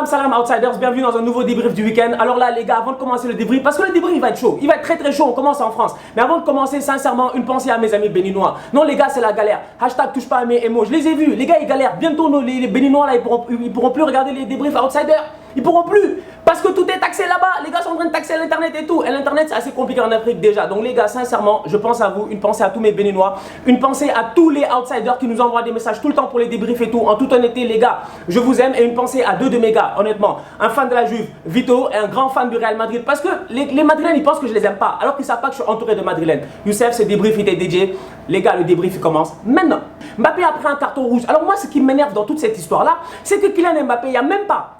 Salam Outsiders, bienvenue dans un nouveau débrief du week-end. Alors là les gars, avant de commencer le débrief, parce que le débrief il va être chaud, il va être très chaud, on commence en France. Mais avant de commencer, sincèrement, une pensée à mes amis béninois. Non les gars, c'est la galère. Hashtag touche pas à mes émos, je les ai vus, les gars ils galèrent. Bientôt les béninois là, ils pourront plus regarder les débriefs Outsiders. Ils pourront plus, parce que tout est taxé là-bas. Les gars sont en train de taxer l'internet et tout. Et l'internet c'est assez compliqué en Afrique déjà. Donc les gars, sincèrement, je pense à vous, une pensée à tous mes béninois, une pensée à tous les outsiders qui nous envoient des messages tout le temps pour les débriefs et tout. En toute honnêteté les gars, je vous aime. Et une pensée à deux de mes gars, honnêtement. Un fan de la Juve, Vito, et un grand fan du Real Madrid. Parce que les Madrilènes ils pensent que je les aime pas, alors qu'ils savent pas que je suis entouré de Madrilènes. Youssef, ce débrief il était dédié. Les gars, le débrief il commence maintenant. Mbappé a pris un carton rouge. Alors moi ce qui m'énerve dans toute cette histoire là, c'est que Kylian Mbappé, il n'y a même pas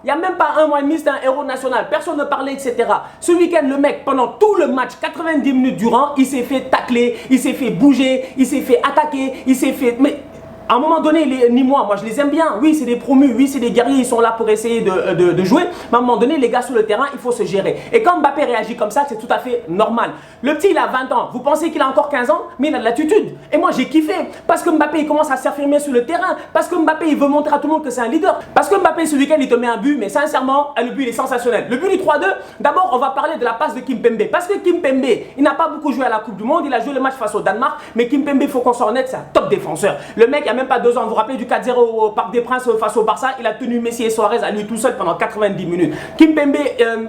un mois et demi, c'est un héros national, personne ne parlait, etc. Ce week-end, le mec, pendant tout le match, 90 minutes durant, il s'est fait tacler, il s'est fait bouger, il s'est fait attaquer, il s'est fait... Mais à un moment donné, ni moi je les aime bien. Oui, c'est des promus, oui, c'est des guerriers, ils sont là pour essayer de jouer. Mais à un moment donné, les gars sur le terrain, il faut se gérer. Et quand Mbappé réagit comme ça, c'est tout à fait normal. Le petit, il a 20 ans. Vous pensez qu'il a encore 15 ans? Mais il a de l'attitude. Et moi, j'ai kiffé. Parce que Mbappé, il commence à s'affirmer sur le terrain. Parce que Mbappé, il veut montrer à tout le monde que c'est un leader. Parce que Mbappé, ce week-end, il te met un but. Mais sincèrement, le but, il est sensationnel. Le but du 3-2, d'abord, on va parler de la passe de Kimpembe. Parce que Kimpembe, il n'a pas beaucoup joué à la Coupe du Monde. Il a joué le match face au Danemark. Mais Kimpembe, il faut qu'on s'en honnête, c'est un top défenseur. Le mec, il n'y a même pas 2 ans. Vous vous rappelez du 4-0 au Parc des Princes face au Barça? Il a tenu Messi et Suarez à lui tout seul pendant 90 minutes. Kimpembe,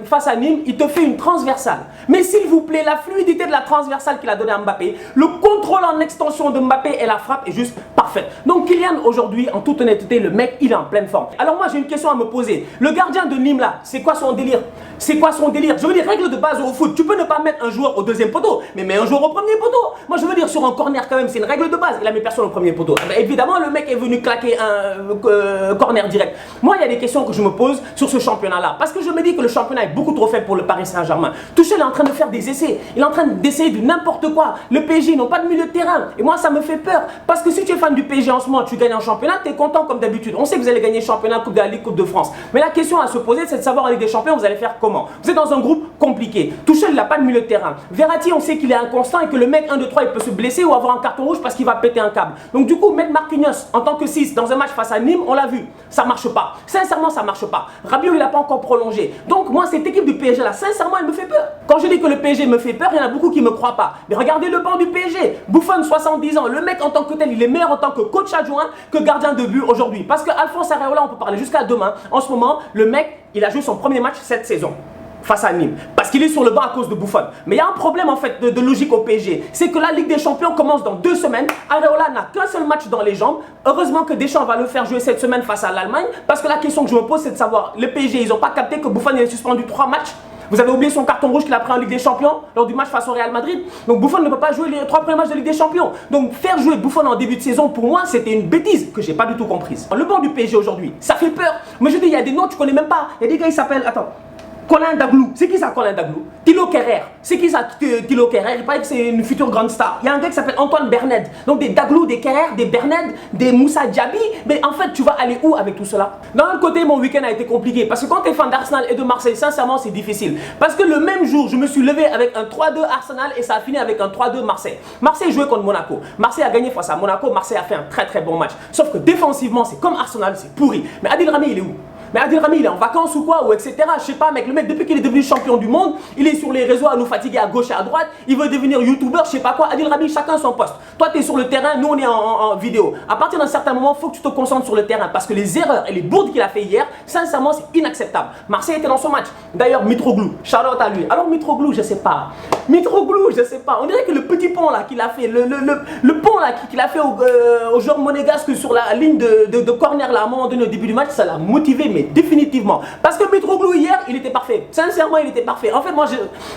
face à Nîmes, il te fait une transversale. Mais s'il vous plaît, la fluidité de la transversale qu'il a donnée à Mbappé, le contrôle en extension de Mbappé et la frappe est juste parfaite. Donc Kylian, aujourd'hui, en toute honnêteté, le mec, il est en pleine forme. Alors moi, j'ai une question à me poser. Le gardien de Nîmes là, c'est quoi son délire? C'est quoi son délire? Je veux dire, règle de base au foot, tu peux ne pas mettre un joueur au deuxième poteau, mais mets un joueur au premier poteau. Moi, je veux dire, sur un corner quand même, c'est une règle de base. Il a mis personne au premier poteau. Eh bien, évidemment, le mec est venu claquer un corner direct. Moi, il y a des questions que je me pose sur ce championnat-là. Parce que je me dis que le championnat est beaucoup trop faible pour le Paris Saint-Germain. Tuchel est en train de faire des essais. Il est en train d'essayer de n'importe quoi. Le PSG, ils n'ont pas de milieu de terrain. Et moi, ça me fait peur. Parce que si tu es fan du PSG en ce moment, tu gagnes en championnat, tu es content comme d'habitude. On sait que vous allez gagner championnat, Coupe de la Ligue, Coupe de France. Mais la question à se poser, c'est de savoir en Ligue des Champions, vous allez faire comment? Vous êtes dans un groupe compliqué. Tuchel, il n'a pas de milieu de terrain. Verratti, on sait qu'il est inconstant et que le mec 1, 2, 3, il peut se blesser ou avoir un carton rouge parce qu'il va péter un câble. Donc du coup, mettre Marquinhos en tant que 6 dans un match face à Nîmes, on l'a vu, ça marche pas. Sincèrement, ça marche pas. Rabiot, il n'a pas encore prolongé. Donc moi, cette équipe du PSG là, sincèrement, elle me fait peur. Quand je dis que le PSG me fait peur, il y en a beaucoup qui me croient pas. Mais regardez le banc du PSG. Buffon, 70 ans. Le mec en tant que tel, il est meilleur en tant que coach adjoint que gardien de but aujourd'hui. Parce que Alphonse Areola, on peut parler jusqu'à demain. En ce moment, le mec, il a joué son premier match cette saison face à Nîmes, parce qu'il est sur le banc à cause de Buffon. Mais il y a un problème en fait de logique au PSG, c'est que la Ligue des Champions commence dans 2 semaines. Areola n'a qu'un seul match dans les jambes. Heureusement que Deschamps va le faire jouer cette semaine face à l'Allemagne, parce que la question que je me pose, c'est de savoir, le PSG, ils n'ont pas capté que Buffon est suspendu 3 matchs. Vous avez oublié son carton rouge qu'il a pris en Ligue des Champions lors du match face au Real Madrid. Donc Buffon ne peut pas jouer les 3 premiers matchs de Ligue des Champions. Donc faire jouer Buffon en début de saison, pour moi, c'était une bêtise que j'ai pas du tout comprise. Le banc du PSG aujourd'hui, ça fait peur. Mais je dis, il y a des noms que tu connais même pas. Il y a des gars, ils s'appellent, attends, Colin Daglou. C'est qui ça, Colin Daglou? Thilo Kerrer. C'est qui ça, Thilo Kerrer? Il paraît que c'est une future grande star. Il y a un gars qui s'appelle Antoine Berned. Donc des Daglou, des Kerrer, des Berned, des Moussa Diaby. Mais en fait, tu vas aller où avec tout cela? D'un autre côté, mon week-end a été compliqué. Parce que quand tu es fan d'Arsenal et de Marseille, sincèrement, c'est difficile. Parce que le même jour, je me suis levé avec un 3-2 Arsenal et ça a fini avec un 3-2 Marseille. Marseille jouait contre Monaco. Marseille a gagné face à Monaco. Marseille a fait un très bon match. Sauf que défensivement, c'est comme Arsenal, c'est pourri. Mais Adil Rami, il est où? Mais Adil Rami, il est en vacances ou quoi, ou etc. Je sais pas, mec. Le mec, depuis qu'il est devenu champion du monde, il est sur les réseaux à nous fatiguer à gauche et à droite. Il veut devenir youtubeur, je sais pas quoi. Adil Rami, chacun son poste. Toi, tu es sur le terrain, nous, on est en vidéo. À partir d'un certain moment, il faut que tu te concentres sur le terrain. Parce que les erreurs et les bourdes qu'il a fait hier, sincèrement, c'est inacceptable. Marseille était dans son match. D'ailleurs, Mitroglou, shout-out à lui. Alors, Mitroglou, je sais pas. Mitroglou, je sais pas. On dirait que le petit pont là qu'il a fait, le pont là qu'il a fait au joueur monégasque sur la ligne de corner là, à un moment donné au début du match, ça l'a motivé, mais définitivement. Parce que Mitroglou hier, il était parfait. Sincèrement, il était parfait. En fait, moi,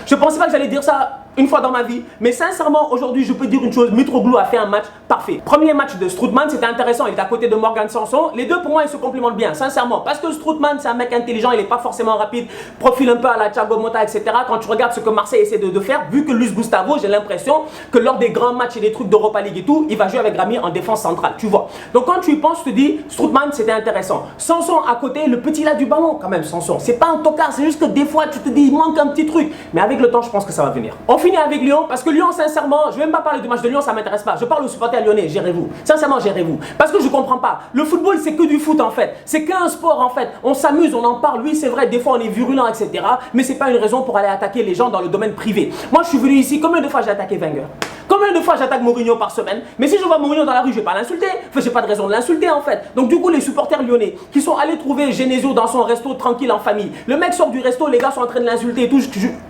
je pensais pas que j'allais dire ça une fois dans ma vie. Mais sincèrement, aujourd'hui, je peux dire une chose. Mitroglou a fait un match parfait. Premier match de Strootman, c'était intéressant. Il était à côté de Morgan Sanson. Les deux, pour moi, ils se complimentent bien, sincèrement. Parce que Strootman, c'est un mec intelligent. Il n'est pas forcément rapide. Profil un peu à la Thiago Motta, etc. Quand tu regardes ce que Marseille essaie de faire, vu que Luis Gustavo, j'ai l'impression que lors des grands matchs et des trucs d'Europa League et tout, il va jouer avec Rami en défense centrale. Tu vois. Donc, quand tu y penses, tu te dis, Strootman, c'était intéressant. Sanson à côté, le petit là du ballon quand même, Sanson. C'est pas un tocard, c'est juste que des fois tu te dis il manque un petit truc. Mais avec le temps, je pense que ça va venir. On finit avec Lyon parce que Lyon, sincèrement, je vais même pas parler du match de Lyon, ça m'intéresse pas. Je parle aux supporters lyonnais, gérez-vous. Sincèrement, gérez-vous. Parce que je comprends pas. Le football, c'est que du foot en fait. C'est qu'un sport en fait. On s'amuse, on en parle. Oui, c'est vrai, des fois on est virulent, etc. Mais c'est pas une raison pour aller attaquer les gens dans le domaine privé. Moi, je suis venu ici, combien de fois j'ai attaqué Wenger? Combien de fois j'attaque Mourinho par semaine? Mais si je vois Mourinho dans la rue, je vais pas l'insulter. Enfin, j'ai pas de raison de l'insulter en fait. Donc du coup, les supporters lyonnais qui sont allés trouver Genesio dans son resto tranquille en famille. Le mec sort du resto, les gars sont en train de l'insulter et tout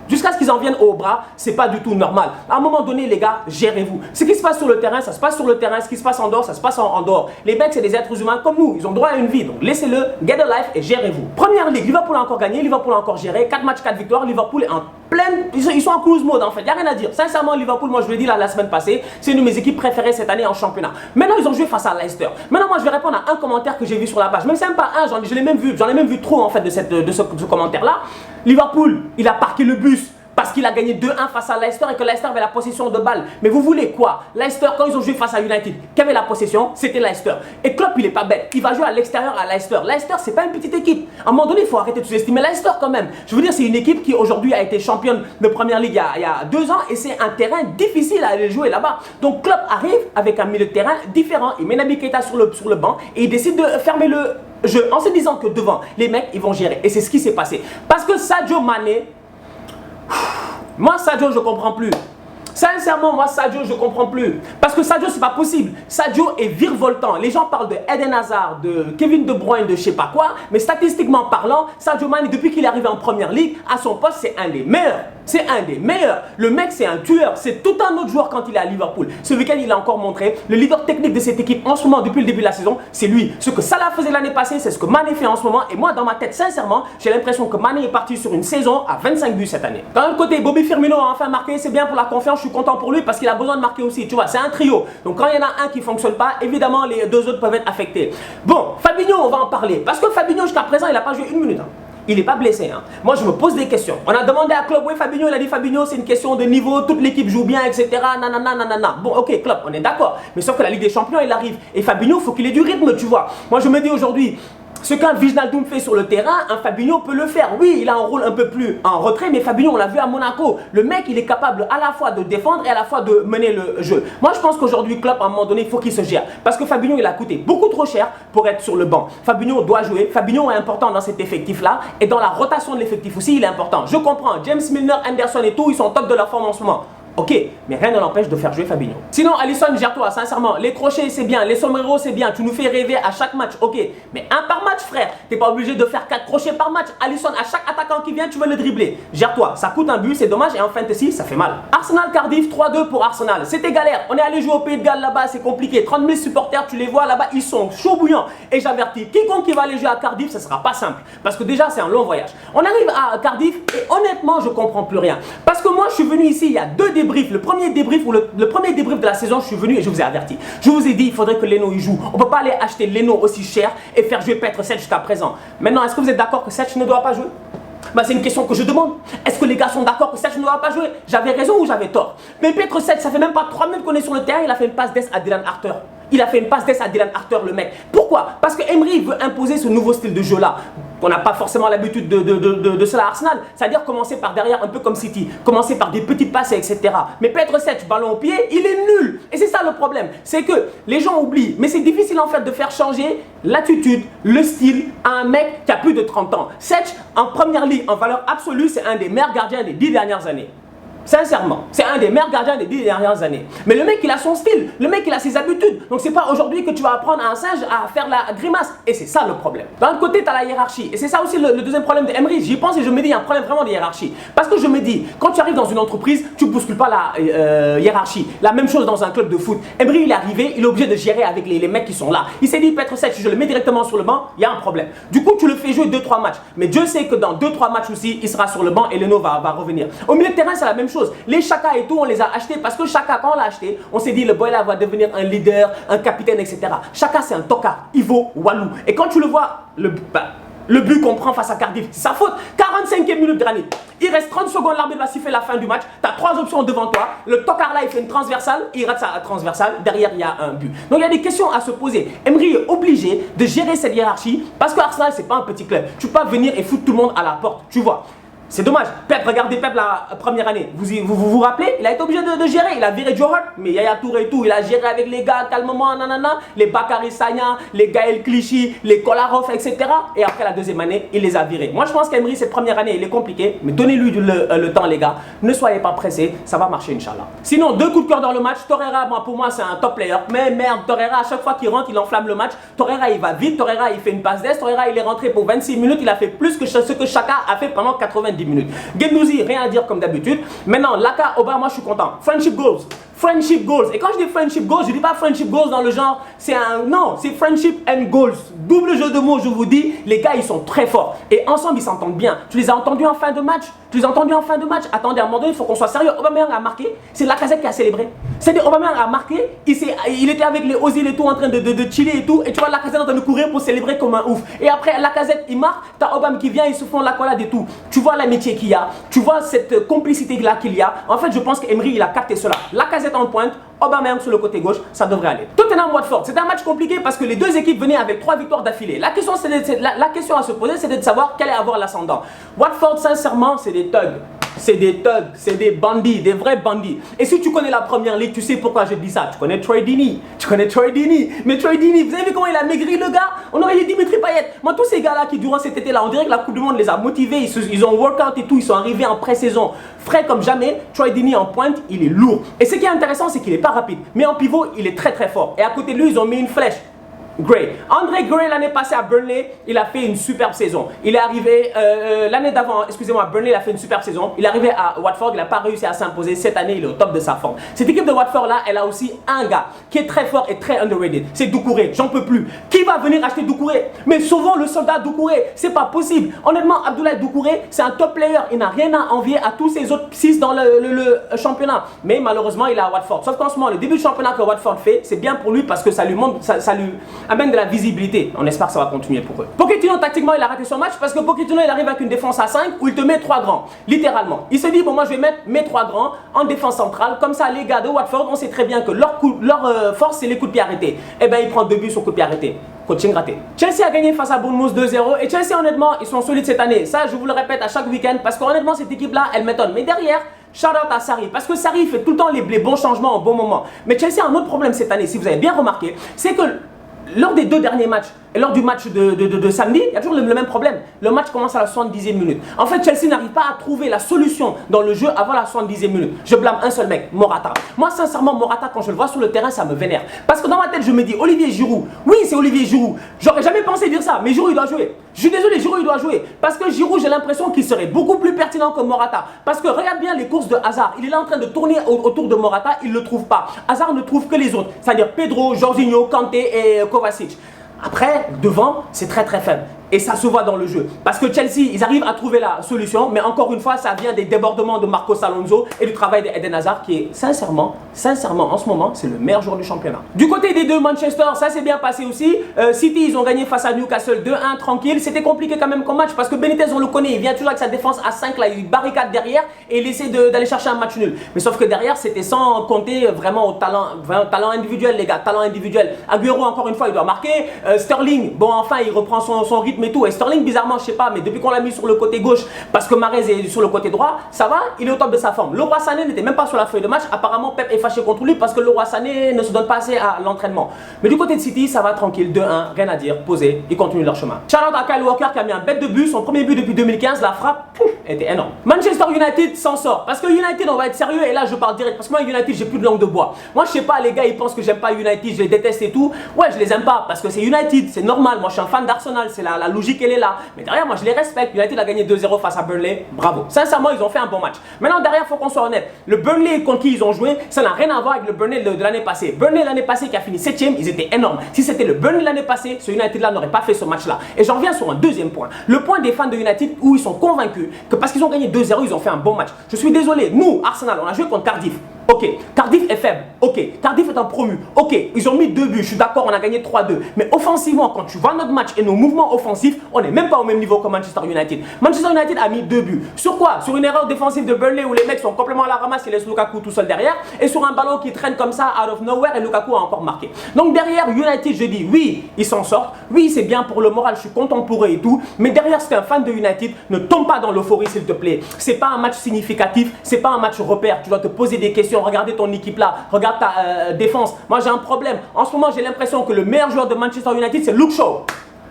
jusqu'à ce qu'ils en viennent au bras. C'est pas du tout normal. À un moment donné, les gars, gérez-vous. Ce qui se passe sur le terrain, ça se passe sur le terrain. Ce qui se passe en dehors, ça se passe en dehors. Les mecs, c'est des êtres humains comme nous. Ils ont droit à une vie. Donc laissez-le, get a life et gérez-vous. Première ligue, Liverpool a encore gagné, Liverpool a encore géré. 4 matchs, 4 victoires. Liverpool est en pleine. Ils sont en cruise mode en fait. Il n'y a rien à dire. Sincèrement, Liverpool, moi je l'ai dit la semaine passée, c'est une de mes équipes préférées cette année en championnat. Maintenant, ils ont joué face à Leicester. Maintenant, moi je vais répondre à un commentaire que j'ai vu sur la page. Même si c'est même pas un, j'en ai même vu trop en fait de ce commentaire-là. Liverpool, il a parqué le bus. Parce qu'il a gagné 2-1 face à Leicester et que Leicester avait la possession de balle. Mais vous voulez quoi? Leicester, quand ils ont joué face à United, qui avait la possession? C'était Leicester. Et Klopp, il est pas bête. Il va jouer à l'extérieur à Leicester. Leicester, c'est pas une petite équipe. À un moment donné, il faut arrêter de sous-estimer Leicester quand même. Je veux dire, c'est une équipe qui aujourd'hui a été championne de Première Ligue il y a 2 ans et c'est un terrain difficile à aller jouer là-bas. Donc Klopp arrive avec un milieu de terrain différent. Il met Naby Keita sur le banc et il décide de fermer le jeu en se disant que devant, les mecs, ils vont gérer. Et c'est ce qui s'est passé. Parce que Sadio Mané... Moi, Sadio, je comprends plus. Sincèrement, moi, Sadio, je comprends plus. Parce que Sadio, c'est pas possible. Sadio est virevoltant. Les gens parlent de Eden Hazard, de Kevin De Bruyne, de je sais pas quoi. Mais statistiquement parlant, Sadio Mané, depuis qu'il est arrivé en première ligue, à son poste, c'est un des meilleurs. C'est un des meilleurs. Le mec, c'est un tueur. C'est tout un autre joueur quand il est à Liverpool. Ce week-end, il a encore montré. Le leader technique de cette équipe en ce moment, depuis le début de la saison, c'est lui. Ce que Salah faisait l'année passée, c'est ce que Mané fait en ce moment. Et moi, dans ma tête, sincèrement, j'ai l'impression que Mané est parti sur une saison à 25 buts cette année. D'un autre côté, Bobby Firmino a enfin marqué. C'est bien pour la confiance. Je suis content pour lui parce qu'il a besoin de marquer aussi. Tu vois, c'est un trio. Donc quand il y en a un qui ne fonctionne pas, évidemment, les deux autres peuvent être affectés. Bon, Fabinho, on va en parler. Parce que Fabinho, jusqu'à présent, il n'a pas joué une minute. Il n'est pas blessé. Moi, je me pose des questions. On a demandé à Klopp, oui, Fabinho, il a dit Fabinho, c'est une question de niveau, toute l'équipe joue bien, etc. Nanana, nanana. Bon, ok, Klopp, on est d'accord. Mais sauf que la Ligue des Champions, il arrive. Et Fabinho, il faut qu'il ait du rythme, tu vois. Moi, je me dis aujourd'hui, ce qu'un Wijnaldum fait sur le terrain, un Fabinho peut le faire. Oui, il a un rôle un peu plus en retrait, mais Fabinho, on l'a vu à Monaco. Le mec, il est capable à la fois de défendre et à la fois de mener le jeu. Moi, je pense qu'aujourd'hui, Klopp, à un moment donné, il faut qu'il se gère. Parce que Fabinho, il a coûté beaucoup trop cher pour être sur le banc. Fabinho doit jouer. Fabinho est important dans cet effectif-là. Et dans la rotation de l'effectif aussi, il est important. Je comprends. James Milner, Anderson et tout, ils sont au top de leur forme en ce moment. Ok, mais rien ne l'empêche de faire jouer Fabinho. Sinon, Alisson, gère-toi, sincèrement. Les crochets, c'est bien. Les sombreros, c'est bien. Tu nous fais rêver à chaque match. Ok, mais un par match, frère. T'es pas obligé de faire 4 crochets par match. Alisson, à chaque attaquant qui vient, tu veux le dribbler. Gère-toi. Ça coûte un but, c'est dommage. Et en fantasy, ça fait mal. Arsenal Cardiff, 3-2 pour Arsenal. C'était galère. On est allé jouer au Pays de Galles là-bas, c'est compliqué. 30 000 supporters, tu les vois là-bas, ils sont chauds bouillants. Et j'avertis, quiconque qui va aller jouer à Cardiff, ça sera pas simple. Parce que déjà, c'est un long voyage. On arrive à Cardiff et honnêtement, je comprends plus rien. Parce que moi, je suis venu ici, il y a 2 débriefs. Le premier débrief le premier débrief de la saison, je suis venu et je vous ai averti. Je vous ai dit, il faudrait que Leno y joue. On ne peut pas aller acheter Leno aussi cher et faire jouer Petr Cech jusqu'à présent. Maintenant, est-ce que vous êtes d'accord que Cech ne doit pas jouer? Bah, c'est une question que je demande. Est-ce que les gars sont d'accord que Cech ne doit pas jouer? J'avais raison ou j'avais tort? Mais Petr Cech, ça fait même pas 3 minutes qu'on est sur le terrain, il a fait une passe d'ess à Dylan Harter. Il a fait une passe d'ess à Dylan Harter, le mec. Pourquoi? Parce que Emery veut imposer ce nouveau style de jeu-là. On n'a pas forcément l'habitude de cela à Arsenal. C'est-à-dire commencer par derrière, un peu comme City. Commencer par des petites passes, etc. Mais Petr Cech, ballon au pied, il est nul. Et c'est ça le problème. C'est que les gens oublient. Mais c'est difficile en fait de faire changer l'attitude, le style à un mec qui a plus de 30 ans. Cech, en première ligue, en valeur absolue, c'est un des meilleurs gardiens des 10 dernières années. Sincèrement, c'est un des meilleurs gardiens des 10 dernières années. Mais le mec, il a son style, le mec, il a ses habitudes. Donc c'est pas aujourd'hui que tu vas apprendre à un singe à faire la grimace. Et c'est ça le problème. D'un autre côté, tu as la hiérarchie. Et c'est ça aussi le deuxième problème de Emery. J'y pense et je me dis, il y a un problème vraiment de hiérarchie. Parce que je me dis, quand tu arrives dans une entreprise, tu ne bouscules pas la hiérarchie. La même chose dans un club de foot. Emery, il est arrivé, il est obligé de gérer avec les mecs qui sont là. Il s'est dit, Petr Cech, je le mets directement sur le banc, il y a un problème. Du coup, tu le fais jouer 2-3 matchs. Mais Dieu sait que dans 2-3 matchs aussi, il sera sur le banc et Leno va revenir. Au milieu de terrain, c'est la même chose. Les Chaka et tout, on les a achetés parce que Chaka, quand on l'a acheté, on s'est dit le boy là va devenir un leader, un capitaine, etc. Chaka, c'est un tocard, il vaut Walou. Et quand tu le vois, le but qu'on prend face à Cardiff, c'est sa faute. 40 35e minute, Granit. Il reste 30 secondes, l'arbitre va siffler la fin du match. Tu as 3 options devant toi. Le tocard là, il fait une transversale, il rate sa transversale. Derrière, il y a un but. Donc il y a des questions à se poser. Emery est obligé de gérer cette hiérarchie parce que Arsenal, c'est pas un petit club. Tu peux pas venir et foutre tout le monde à la porte. Tu vois. C'est dommage. Pep, regardez Pep la première année. Vous rappelez? Il a été obligé de gérer. Il a viré Joe Hart, mais Yaya Touré et tout. Il a géré avec les gars calmement, nanana. Les Bakary Sagna, les Gaël Clichy, les Kolarov, etc. Et après la deuxième année, il les a virés. Moi, je pense qu'Emery, cette première année, il est compliqué. Mais donnez-lui le temps, les gars. Ne soyez pas pressés. Ça va marcher, Inch'Allah. Sinon, 2 coups de cœur dans le match. Torreira, pour moi, c'est un top player. Mais merde, Torreira, à chaque fois qu'il rentre, il enflamme le match. Torreira, il va vite. Torreira, il fait une passe d'est. Torreira, il est rentré pour 26 minutes. Il a fait plus que ce que Xhaka a fait pendant 90 minutes. Rien à dire comme d'habitude. Maintenant, Laka, Oba, moi je suis content. Friendship goals. Friendship goals. Et quand je dis friendship goals, je dis pas friendship goals dans le genre, c'est un... Non, c'est friendship and goals. Double jeu de mots, je vous dis. Les gars, ils sont très forts. Et ensemble, ils s'entendent bien. Tu les as entendus en fin de match? Attendez, à un moment donné, il faut qu'on soit sérieux. Aubameyang a marqué. C'est Lacazette qui a célébré. C'est-à-dire, Aubameyang a marqué. Il était avec les Ozil et tout, en train de chiller et tout. Et tu vois Lacazette en train de courir pour célébrer comme un ouf. Et après, Lacazette, il marque. T'as Aubameyang qui vient, ils se font l'accolade et tout. Tu vois l'amitié qu'il y a. Tu vois cette complicité-là qu'il y a. En fait, je pense qu'Emery, il a capté cela. Lacazette en pointe. Aubameyang sur le côté gauche, ça devrait aller. Tottenham-Watford, c'est un match compliqué parce que les deux équipes venaient avec 3 victoires d'affilée. La question à se poser, c'est de savoir quel est avoir l'ascendant. Watford, sincèrement, c'est des thugs. C'est des thugs, c'est des bandits, des vrais bandits. Et si tu connais la première ligue, tu sais pourquoi je dis ça. Tu connais Troy Deeney. Mais Troy Deeney, vous avez vu comment il a maigri le gars? On aurait dit Dimitri Payet. Moi, tous ces gars-là qui, durant cet été-là, on dirait que la Coupe du Monde les a motivés. Ils ont workout et tout. Ils sont arrivés en pré-saison frais comme jamais. Troy Deeney en pointe, il est lourd. Et ce qui est intéressant, c'est qu'il n'est pas rapide. Mais en pivot, il est très très fort. Et à côté de lui, ils ont mis une flèche. Gray. André Gray, l'année passée à Burnley, il a fait une superbe saison. Il est arrivé, l'année d'avant, excusez-moi, à Burnley, il a fait une superbe saison. Il est arrivé à Watford, il n'a pas réussi à s'imposer. Cette année, il est au top de sa forme. Cette équipe de Watford-là, elle a aussi un gars qui est très fort et très underrated. C'est Doucouré, j'en peux plus. Qui va venir acheter Doucouré? Mais sauvons le soldat Doucouré, c'est pas possible. Honnêtement, Abdoulaye Doucouré, c'est un top player. Il n'a rien à envier à tous ces autres 6 dans le championnat. Mais malheureusement, il est à Watford. Sauf qu'en ce moment, le début du championnat que Watford fait, c'est bien pour lui parce que ça lui montre, ça lui amène de la visibilité. On espère que ça va continuer pour eux. Pochettino, tactiquement, il a raté son match parce que Pochettino, il arrive avec une défense à 5 où il te met 3 grands. Littéralement. Il se dit, bon, moi, je vais mettre mes 3 grands en défense centrale. Comme ça, les gars de Watford, on sait très bien que leur force, c'est les coups de pied arrêtés. Et bien, il prend 2 buts sur coup de pied arrêté. Coaching raté. Chelsea a gagné face à Bournemouth 2-0 et Chelsea, honnêtement, ils sont solides cette année. Ça, je vous le répète à chaque week-end parce qu'honnêtement, cette équipe-là, elle m'étonne. Mais derrière, shout out à Sarri, parce que Sarri fait tout le temps les bons changements au bon moment. Mais Chelsea a un autre problème cette année, si vous avez bien remarqué, c'est que lors des 2 derniers matchs, et lors du match de samedi, il y a toujours le même problème. Le match commence à la 70e minute. En fait, Chelsea n'arrive pas à trouver la solution dans le jeu avant la 70e minute. Je blâme un seul mec, Morata. Moi, sincèrement, Morata, quand je le vois sur le terrain, ça me vénère. Parce que dans ma tête, je me dis, Olivier Giroud, oui, c'est Olivier Giroud. J'aurais jamais pensé dire ça, mais Giroud, il doit jouer. Je suis désolé, Giroud, il doit jouer. Parce que Giroud, j'ai l'impression qu'il serait beaucoup plus pertinent que Morata. Parce que regarde bien les courses de Hazard. Il est là en train de tourner autour de Morata, il ne le trouve pas. Hazard ne trouve que les autres. C'est-à-dire Pedro, Jorginho, Kanté et Kovacic. Après, devant, c'est très très faible. Et ça se voit dans le jeu. Parce que Chelsea, ils arrivent à trouver la solution. Mais encore une fois, ça vient des débordements de Marcos Alonso et du travail d'Eden Hazard qui est sincèrement, en ce moment, c'est le meilleur joueur du championnat. Du côté des deux, Manchester, ça s'est bien passé aussi. City, ils ont gagné face à Newcastle 2-1 tranquille. C'était compliqué quand même comme match parce que Benitez, on le connaît. Il vient toujours avec sa défense à 5 là. Il barricade derrière et il essaie d'aller chercher un match nul. Mais sauf que derrière, c'était sans compter vraiment au talent individuel, les gars. Talent individuel. Agüero, encore une fois, il doit marquer. Sterling, bon, enfin, il reprend son rythme et tout. Et Sterling, bizarrement, je sais pas, mais depuis qu'on l'a mis sur le côté gauche, parce que Mahrez est sur le côté droit, ça va, il est au top de sa forme. Leroy Sané n'était même pas sur la feuille de match. Apparemment, Pep est fâché contre lui parce que Leroy Sané ne se donne pas assez à l'entraînement. Mais du côté de City, ça va tranquille, 2-1, rien à dire, posé, ils continuent leur chemin. Shout out à Kyle Walker qui a mis un bête de but, son premier but depuis 2015, la frappe, pouf, était énorme. Manchester United s'en sort, parce que United, on va être sérieux, et là je parle direct, parce que moi United, j'ai plus de langue de bois. Moi je sais pas, les gars, ils pensent que j'aime pas United, je les déteste et tout. Ouais, je les aime pas, parce que c'est United, c'est normal, moi je suis un fan d'Arsenal, c'est la logique, elle est là. Mais derrière, moi je les respecte. United a gagné 2-0 face à Burnley, bravo. Sincèrement, ils ont fait un bon match. Maintenant, derrière, il faut qu'on soit honnête. Le Burnley contre qui ils ont joué, ça n'a rien à voir avec le Burnley de l'année passée. Burnley l'année passée qui a fini 7ème, ils étaient énormes. Si c'était le Burnley l'année passée, ce United-là n'aurait pas fait ce match-là. Et j'en reviens sur un deuxième point. Le point des fans de United où ils sont convaincus que parce qu'ils ont gagné 2-0, ils ont fait un bon match. Je suis désolé, nous, Arsenal, on a joué contre Cardiff. Ok, Cardiff est faible. Ok, Cardiff est un promu. Ok, ils ont mis 2 buts. Je suis d'accord, on a gagné 3-2. Mais offensivement, quand tu vois notre match et nos mouvements offensifs, on n'est même pas au même niveau que Manchester United. Manchester United a mis 2 buts. Sur quoi? Sur une erreur défensive de Burnley où les mecs sont complètement à la ramasse et laissent Lukaku tout seul derrière. Et sur un ballon qui traîne comme ça, out of nowhere, et Lukaku a encore marqué. Donc derrière United, je dis oui, ils s'en sortent. Oui, c'est bien pour le moral, je suis content pour eux et tout. Mais derrière, si tu es un fan de United, ne tombe pas dans l'euphorie, s'il te plaît. C'est pas un match significatif, c'est pas un match repère. Tu dois te poser des questions. Regardez ton équipe là, regarde ta défense. Moi j'ai un problème. En ce moment j'ai l'impression que le meilleur joueur de Manchester United c'est Luke Shaw.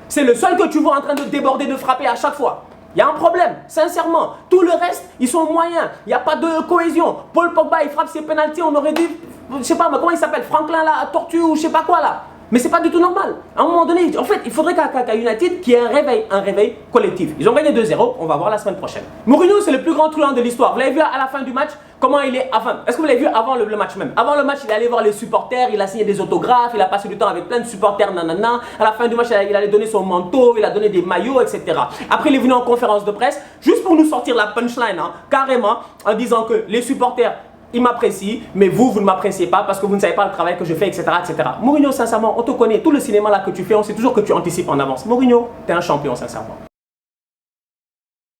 C'est le seul que tu vois en train de déborder, de frapper à chaque fois. Il y a un problème, sincèrement. Tout le reste, ils sont moyens. Il n'y a pas de cohésion. Paul Pogba il frappe ses pénaltys, on aurait dû, je sais pas, mais comment il s'appelle, Franklin là, Tortue ou je sais pas quoi là. Mais c'est pas du tout normal. À un moment donné, en fait, il faudrait qu'à United qu'il y ait un réveil collectif. Ils ont gagné 2-0, on va voir la semaine prochaine. Mourinho, c'est le plus grand truand de l'histoire. Vous l'avez vu à la fin du match, comment il est avant. Est-ce que vous l'avez vu avant le match même? Avant le match, il est allé voir les supporters, il a signé des autographes, il a passé du temps avec plein de supporters, nanana. À la fin du match, il allait donner son manteau, il a donné des maillots, etc. Après, il est venu en conférence de presse, juste pour nous sortir la punchline, hein, carrément, en disant que les supporters, il m'apprécie, mais vous ne m'appréciez pas parce que vous ne savez pas le travail que je fais, etc., etc. Mourinho, sincèrement, on te connaît. Tout le cinéma là que tu fais, on sait toujours que tu anticipes en avance. Mourinho, t'es un champion, sincèrement.